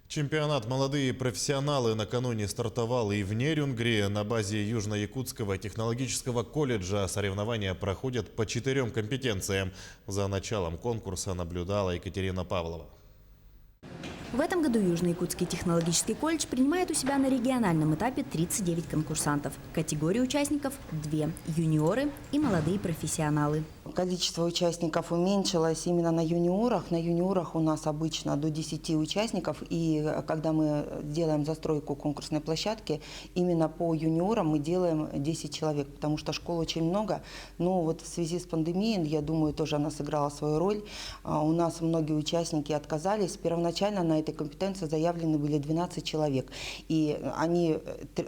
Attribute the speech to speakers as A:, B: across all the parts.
A: Чемпионат «Молодые профессионалы» накануне стартовал и в Нерюнгри. На базе Южно-Якутского технологического колледжа соревнования проходят по 4 компетенциям. За началом конкурса наблюдала Екатерина Павлова.
B: В этом году Южно-Якутский технологический колледж принимает у себя на региональном этапе 39 конкурсантов. Категории участников – 2 – юниоры и молодые профессионалы.
C: Количество участников уменьшилось именно на юниорах. На юниорах у нас обычно до 10 участников. И когда мы делаем застройку конкурсной площадки, именно по юниорам мы делаем 10 человек, потому что школ очень много. Но вот в связи с пандемией, я думаю, тоже она сыграла свою роль. У нас многие участники отказались. Первоначально на этой компетенции заявлены были 12 человек. И они, 3,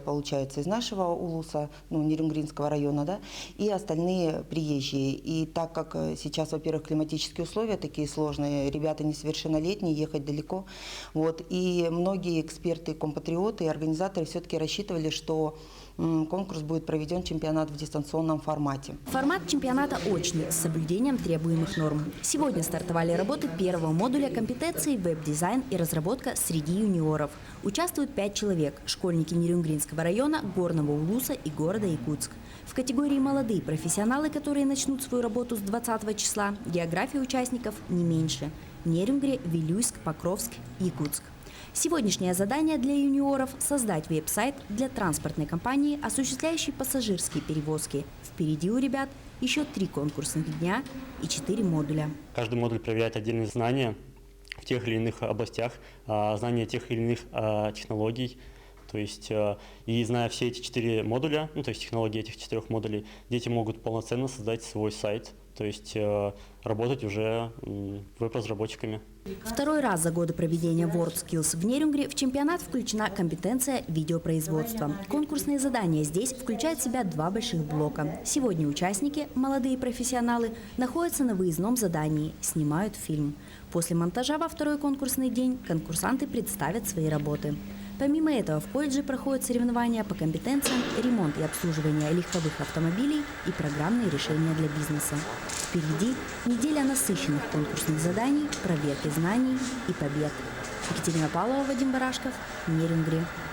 C: получается, из нашего улуса, Нерюнгринского района, да, и остальные приезжие. И так как сейчас, во-первых, климатические условия такие сложные, ребята несовершеннолетние, ехать далеко. Вот, и многие эксперты, компатриоты и организаторы все-таки рассчитывали, что конкурс будет проведен чемпионат в дистанционном формате.
B: Формат чемпионата очный, с соблюдением требуемых норм. Сегодня стартовали работы первого модуля компетенций веб-дизайн и разработка среди юниоров. Участвуют 5 человек – школьники Нерюнгринского района, Горного Улуса и города Якутск. В категории «Молодые профессионалы», которые начнут свою работу с 20 числа, география участников не меньше – Нерюнгри, Вилюйск, Покровск, Якутск. Сегодняшнее задание для юниоров – создать веб-сайт для транспортной компании, осуществляющей пассажирские перевозки. Впереди у ребят еще 3 конкурсных дня и 4 модуля.
D: Каждый модуль проверяет отдельные знания в тех или иных областях, знания тех или иных технологий. То есть, и зная все эти 4 модуля, то есть технологии этих 4 модулей, дети могут полноценно создать свой сайт, то есть работать уже веб-разработчиками.
B: Второй раз за годы проведения WorldSkills в Нерюнгри в чемпионат включена компетенция видеопроизводства. Конкурсные задания здесь включают в себя 2 больших блока. Сегодня участники, молодые профессионалы, находятся на выездном задании, снимают фильм. После монтажа во второй конкурсный день конкурсанты представят свои работы. Помимо этого в колледже проходят соревнования по компетенциям ремонт и обслуживание легковых автомобилей и программные решения для бизнеса. Впереди неделя насыщенных конкурсных заданий, проверки знаний и побед. Екатерина Павлова, Вадим Барашков, Нерюнгри.